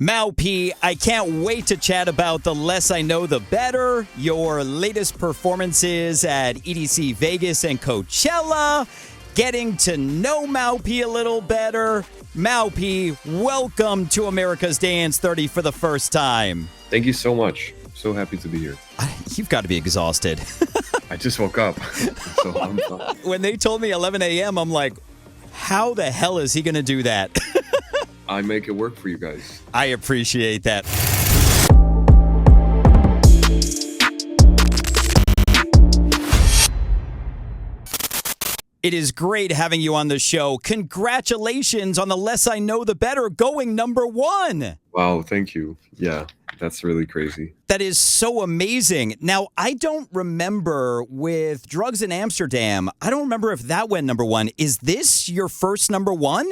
Mau P, I can't wait to chat about The Less I Know, The Better, your latest performances at EDC Vegas and Coachella, getting to know Mau P a little better. Mau P, welcome to America's Dance 30 for the first time. Thank you so much. So happy to be here. You've got to be exhausted. I just woke up, so I'm fine. When they told me 11 a.m., I'm like, how the hell is he going to do that? I make it work for you guys. I appreciate that. It is great having you on the show. Congratulations on The Less I Know, The Better, going #1. Wow, thank you. Yeah, that's really crazy. That is so amazing. Now, I don't remember with Drugs in Amsterdam, I don't remember if that went #1. Is this your first #1?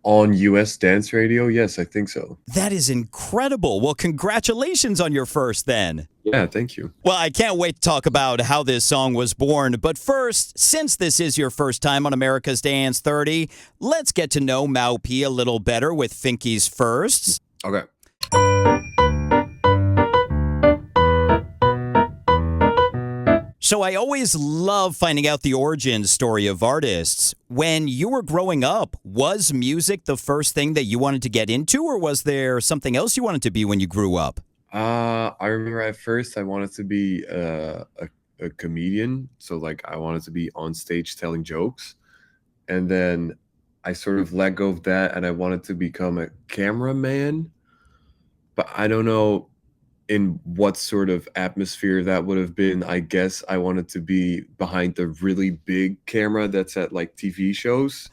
On US Dance Radio? Yes, I think so. That is incredible. Well, congratulations on your first then. Yeah, thank you. Well, I can't wait to talk about how this song was born. But first, since this is your first time on America's Dance 30, let's get to know Mau P a little better with Finky's firsts. Okay. So I always love finding out the origin story of artists. When you were growing up, was music the first thing that you wanted to get into, or was there something else you wanted to be when you grew up? I remember at first I wanted to be a comedian. So like I wanted to be on stage telling jokes. And then I sort of let go of that and I wanted to become a cameraman. But I don't know in what sort of atmosphere that would have been. I guess I wanted to be behind the really big camera that's at like TV shows,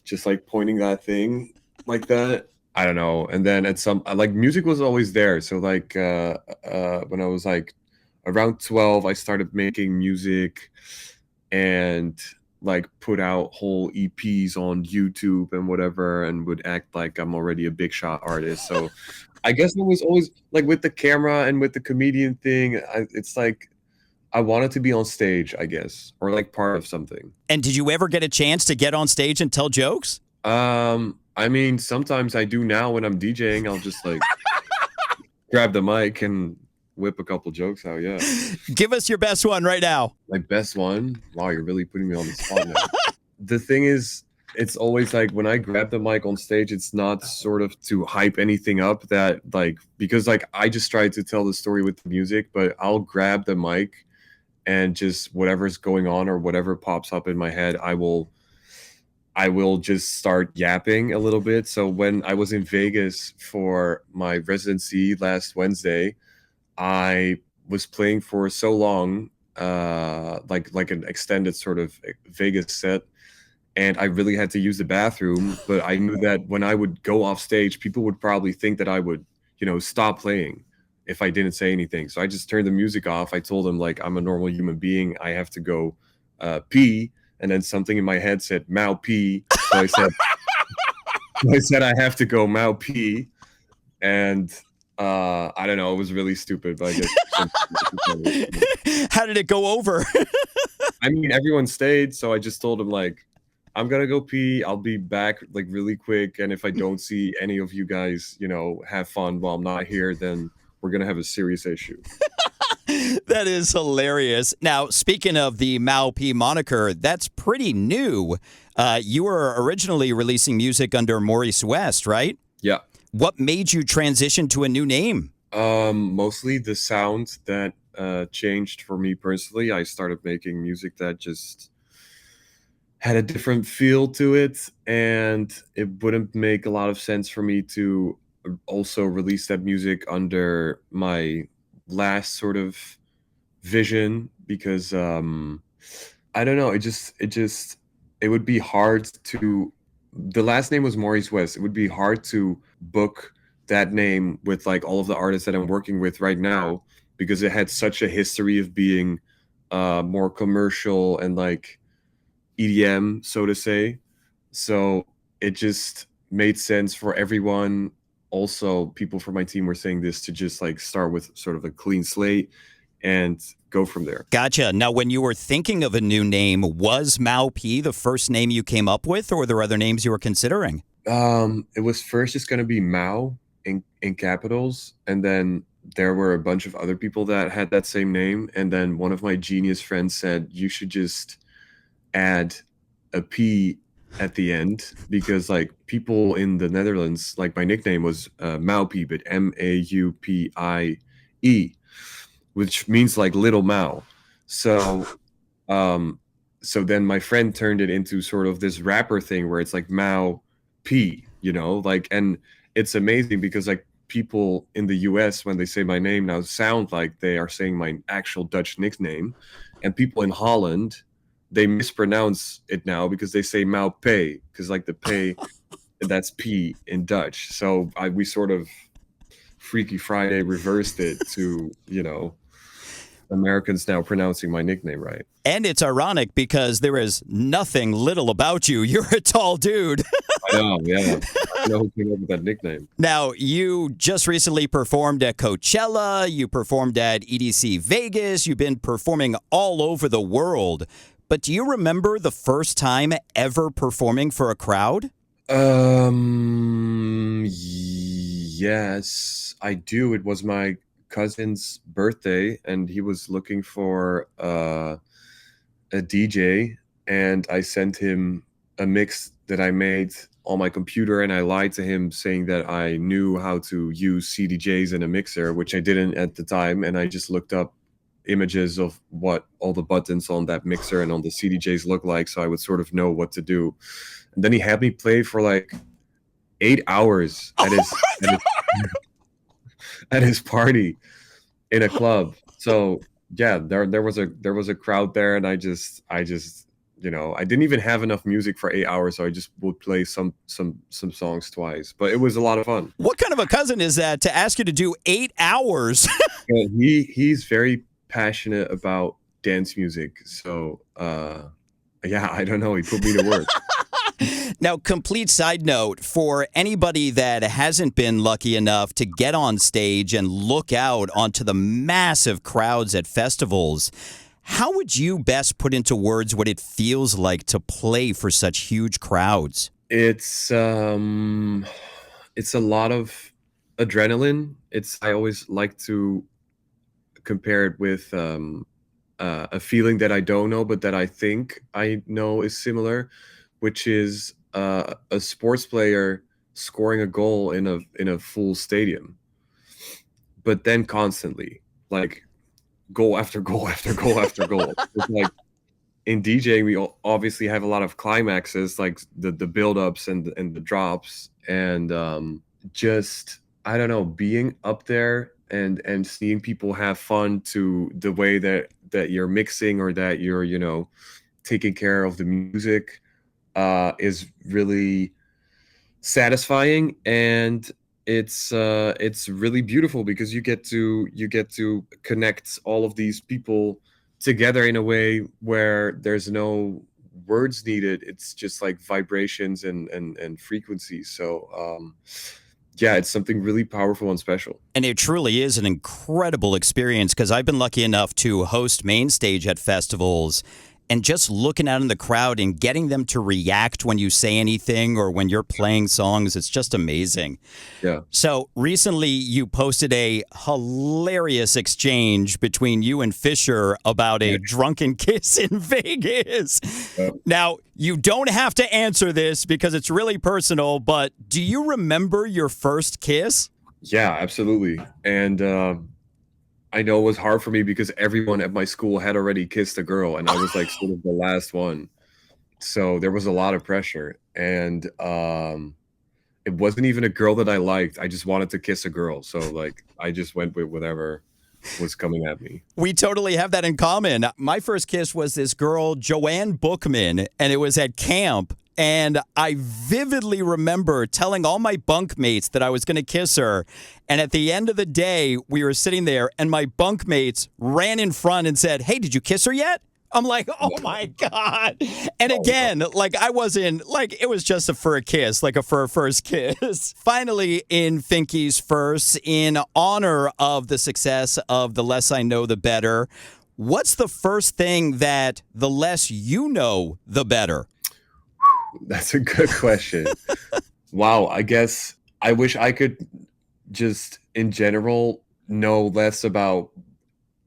just like pointing that thing like that. I don't know. And then at some like music was always there. So like when I was like around 12, I started making music and like put out whole EPs on YouTube and whatever, and would act like I'm already a big shot artist. So I guess it was always like with the camera and with the comedian thing, it's like I wanted to be on stage, I guess, or like part of something. And did you ever get a chance to get on stage and tell jokes? I mean, sometimes I do now when I'm DJing. I'll just like grab the mic and whip a couple jokes out. Yeah. Give us your best one right now. My best one? Wow, you're really putting me on the spot now. The thing is, it's always like when I grab the mic on stage, it's not sort of to hype anything up that like, because like I just try to tell the story with the music, but I'll grab the mic and just whatever's going on or whatever pops up in my head, I will just start yapping a little bit. So when I was in Vegas for my residency last Wednesday, I was playing for so long, like an extended sort of Vegas set, and I really had to use the bathroom. But I knew that when I would go off stage, people would probably think that I would, stop playing if I didn't say anything. So I just turned the music off. I told them like I'm a normal human being. I have to go pee. And then something in my head said Mau P. So I said I have to go Mau P. And I don't know, it was really stupid, but I guess How did it go over? I mean, everyone stayed, so I just told them like I'm gonna go pee. I'll be back like really quick. And if I don't see any of you guys, have fun while I'm not here, then we're gonna have a serious issue. That is hilarious. Now, speaking of the Mau P moniker, that's pretty new. You were originally releasing music under Maurice West, right? Yeah. What made you transition to a new name? Mostly the sound that changed for me personally. I started making music that just had a different feel to it, and it wouldn't make a lot of sense for me to also release that music under my last sort of vision, because I don't know, it would be hard to, the last name was Maurice West. It would be hard to book that name with like all of the artists that I'm working with right now, because it had such a history of being more commercial and like EDM, so to say. So it just made sense for everyone. Also, people from my team were saying this to just like start with sort of a clean slate and go from there. Gotcha. Now, when you were thinking of a new name, was Mau P the first name you came up with, or were there other names you were considering? It was first just going to be Mau in in capitals, and then there were a bunch of other people that had that same name, and then one of my genius friends said you should just add a P at the end, because like people in the Netherlands, like my nickname was Maupie, but Maupie, which means like little Mao. So so then my friend turned it into sort of this rapper thing where it's like Mao P, like, and it's amazing because like people in the US, when they say my name now, sound like they are saying my actual Dutch nickname, and people in Holland, they mispronounce it now because they say Mao P, because like the P, that's P in Dutch. So we sort of Freaky Friday reversed it to, Americans now pronouncing my nickname right. And it's ironic because there is nothing little about you. You're a tall dude. I know, yeah. I know who came up with that nickname. Now, you just recently performed at Coachella. You performed at EDC Vegas. You've been performing all over the world. But do you remember the first time ever performing for a crowd? Yes, I do. It was my cousin's birthday, and he was looking for a DJ, and I sent him a mix that I made on my computer, and I lied to him saying that I knew how to use CDJs in a mixer, which I didn't at the time, and I just looked up images of what all the buttons on that mixer and on the CDJs look like, so I would sort of know what to do. And then he had me play for like 8 hours at his party in a club. So yeah, there was a crowd there, and I just I didn't even have enough music for 8 hours, so I just would play some songs twice. But it was a lot of fun. What kind of a cousin is that to ask you to do 8 hours? Yeah, he's very passionate about dance music, so yeah, I don't know, he put me to work. Now, complete side note, for anybody that hasn't been lucky enough to get on stage and look out onto the massive crowds at festivals, how would you best put into words what it feels like to play for such huge crowds? It's a lot of adrenaline. I always like to compare it with a feeling that I don't know, but that I think I know is similar, which is a sports player scoring a goal in a full stadium, but then constantly, like goal after goal after goal after goal. It's like in DJing, we obviously have a lot of climaxes, like the build-ups and the drops, and just, I don't know, being up there and seeing people have fun to the way that you're mixing, or that you're taking care of the music, is really satisfying, and it's really beautiful because you get to connect all of these people together in a way where there's no words needed. It's just like vibrations and frequencies. So yeah, it's something really powerful and special. And it truly is an incredible experience, because I've been lucky enough to host main stage at festivals, and just looking out in the crowd and getting them to react when you say anything or when you're playing songs, it's just amazing. Yeah. So recently you posted a hilarious exchange between you and Fisher about a drunken kiss in Vegas. Now, you don't have to answer this because it's really personal, but do you remember your first kiss? Yeah, absolutely. And I know it was hard for me because everyone at my school had already kissed a girl, and I was like sort of the last one. So there was a lot of pressure, and it wasn't even a girl that I liked. I just wanted to kiss a girl. So like I just went with whatever was coming at me. We totally have that in common. My first kiss was this girl, Joanne Bookman, and it was at camp. And I vividly remember telling all my bunkmates that I was going to kiss her. And at the end of the day, we were sitting there, and my bunkmates ran in front and said, "Hey, did you kiss her yet?" I'm like, oh my God. And again, like I wasn't, like it was just for a kiss, like for a first kiss. Finally, in Finky's first, in honor of the success of The Less I Know, the Better, what's the first thing that the less you know, the better? That's a good question. Wow, I guess I wish I could just in general know less about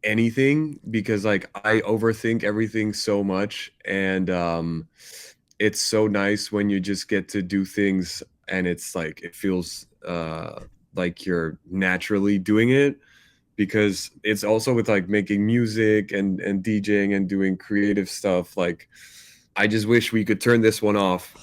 anything, because like I overthink everything so much, and it's so nice when you just get to do things and it's like it feels like you're naturally doing it, because it's also with like making music and DJing and doing creative stuff. Like I just wish we could turn this one off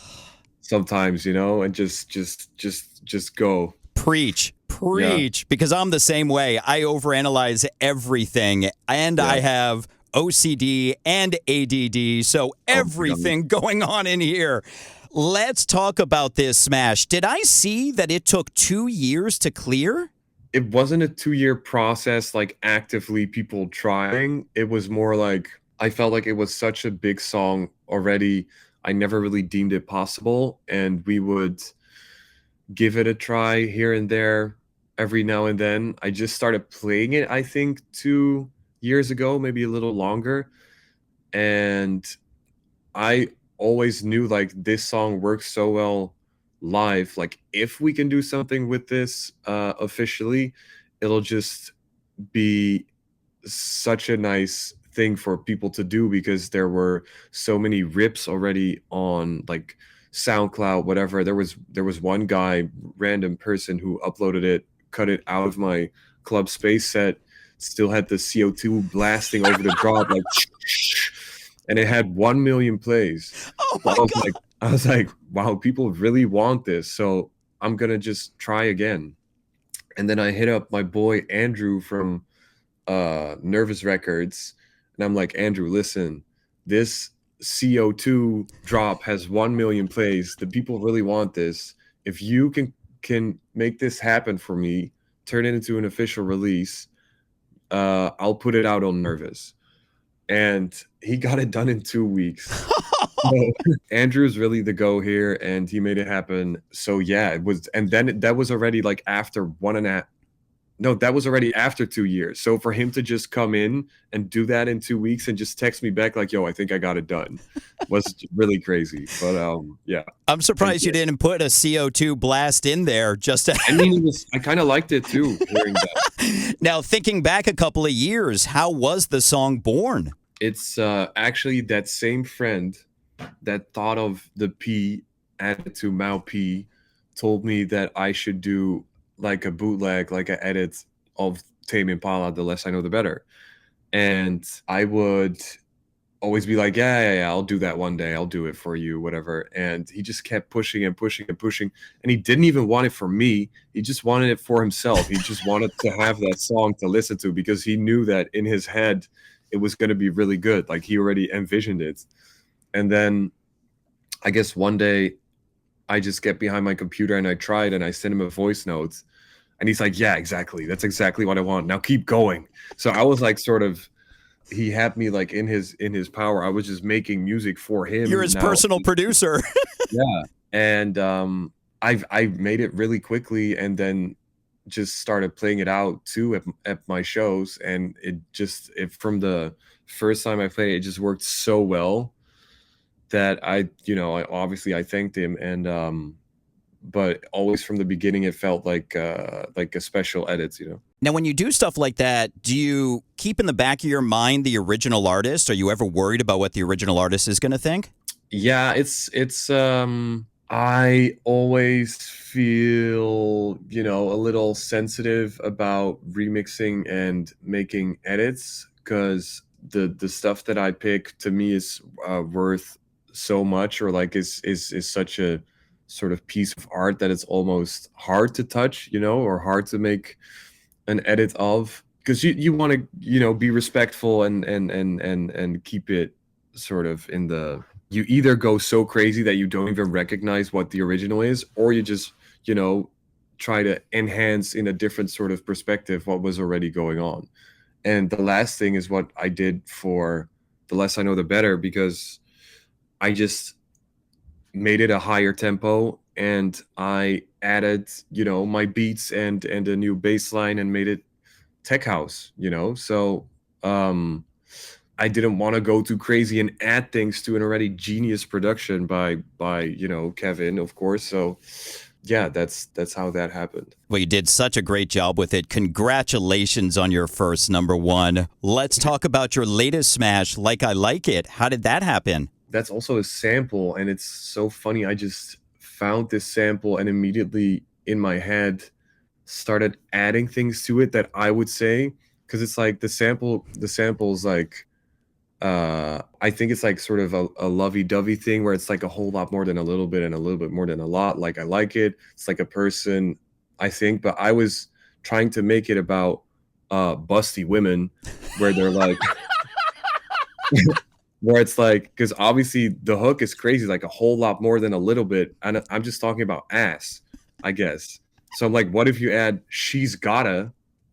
sometimes, and just go. Preach, Yeah, preach, because I'm the same way. I overanalyze everything, and yeah. I have OCD and ADD, so Oh my God. everything going on in here. Let's talk about this smash. Did I see that it took 2 years to clear? It wasn't a 2-year process, like actively people trying. It was more like I felt like it was such a big song already. I never really deemed it possible, and we would give it a try here and there every now and then. I just started playing it, I think, 2 years ago, maybe a little longer. And I always knew like this song works so well live. Like if we can do something with this officially, it'll just be such a nice thing for people to do, because there were so many rips already on like SoundCloud, whatever. There was one guy, random person, who uploaded it, cut it out of my club space set, still had the CO2 blasting over the drop, like, and it had 1 million plays. Oh So my God. I was like, wow, people really want this. So I'm gonna just try again. And then I hit up my boy Andrew from Nervous Records, and I'm like, Andrew, listen, this CO2 drop has 1 million plays. The people really want this. If you can make this happen for me, turn it into an official release, I'll put it out on Nervous. And he got it done in 2 weeks. So Andrew's really the go here, and he made it happen. So yeah, it was, and then that was already like after one and a half. No, that was already after 2 years. So for him to just come in and do that in 2 weeks and just text me back like, "Yo, I think I got it done," was really crazy. But yeah, I'm thank surprised you you. didn't put a CO2 blast in there just to. I mean, I kind of liked it too. Hearing that, Now, thinking back a couple of years, how was the song born? it's actually that same friend that thought of the P added to Mao P told me that I should do like a bootleg, like an edit of Tame Impala, The Less I Know the Better. And I would always be like, yeah, I'll do that one day. I'll do it for you, whatever. And he just kept pushing and pushing and pushing. And he didn't even want it for me. He just wanted it for himself. He just wanted to have that song to listen to, because he knew that in his head it was going to be really good. Like he already envisioned it. And then I guess one day I just get behind my computer and I tried and I sent him a voice note. And he's like, yeah, exactly. That's exactly what I want. Now keep going. So I was like, sort of, he had me like in his power. I was just making music for You're him his now. personal producer. Yeah. And I made it really quickly, and then just started playing it out too at my shows. And it from the first time I played it, it just worked so well that I obviously I thanked him. And but always from the beginning it felt like a special edit. Now, when you do stuff like that, do you keep in the back of your mind the original artist? Are you ever worried about what the original artist is going to think? Yeah, it's I always feel, a little sensitive about remixing and making edits, because the stuff that I pick to me is worth so much, or like is such a sort of piece of art that it's almost hard to touch, or hard to make an edit of, because you want to be respectful and keep it sort of in the, you either go so crazy that you don't even recognize what the original is, or you just try to enhance in a different sort of perspective what was already going on. And the last thing is what I did for The Less I Know the Better, because I just made it a higher tempo, and I added my beats and a new bass line and made it tech house. So I didn't want to go too crazy and add things to an already genius production by Kevin, of course. So yeah, that's how that happened. Well, you did such a great job with it. Congratulations on your first number one. Let's talk about your latest smash, Like I Like It. How did that happen? That's also a sample, and it's so funny. I just found this sample and immediately in my head started adding things to it that I would say, because it's like the sample's like I think it's like sort of a lovey-dovey thing where it's like a whole lot more than a little bit and a little bit more than a lot. Like I like it. It's like a person, I think, but I was trying to make it about busty women where they're like where it's like, because obviously the hook is crazy, like a whole lot more than a little bit. And I'm just talking about ass, I guess. So I'm like, what if you add she's gotta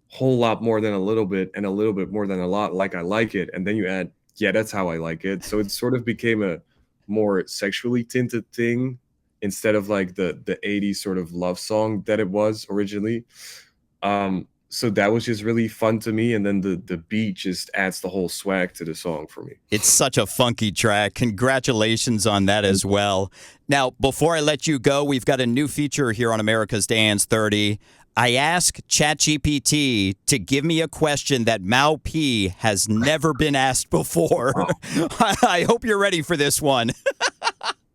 whole lot more than a little bit and a little bit more than a lot, like I like it, and then you add yeah, that's how I like it. So it sort of became a more sexually tinted thing instead of like the 80s sort of love song that it was originally. So that was just really fun to me, and then the beat just adds the whole swag to the song for me. It's such a funky track. Congratulations on that as well. Now, before I let you go, we've got a new feature here on America's Dance 30. I ask ChatGPT to give me a question that Mau P has never been asked before. I hope you're ready for this one.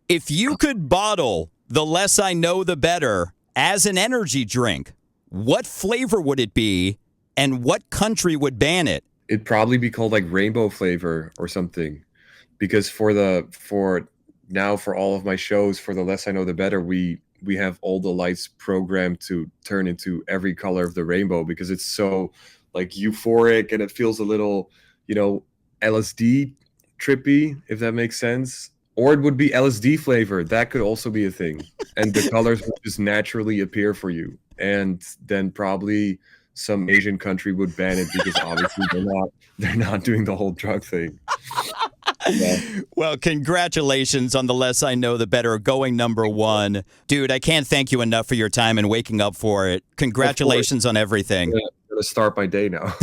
If you could bottle The Less I Know the Better as an energy drink, what flavor would it be, and what country would ban it? It'd probably be called like rainbow flavor or something, because for all of my shows, for The Less I Know the Better, we have all the lights programmed to turn into every color of the rainbow, because it's so like euphoric and it feels a little, LSD trippy, if that makes sense. Or it would be LSD flavored. That could also be a thing. And the colors would just naturally appear for you. And then probably some Asian country would ban it, because obviously they're not doing the whole drug thing. Yeah. Well, congratulations on The Less I Know the Better going number one. Dude, I can't thank you enough for your time and waking up for it. Congratulations on everything. I'm going to start my day now.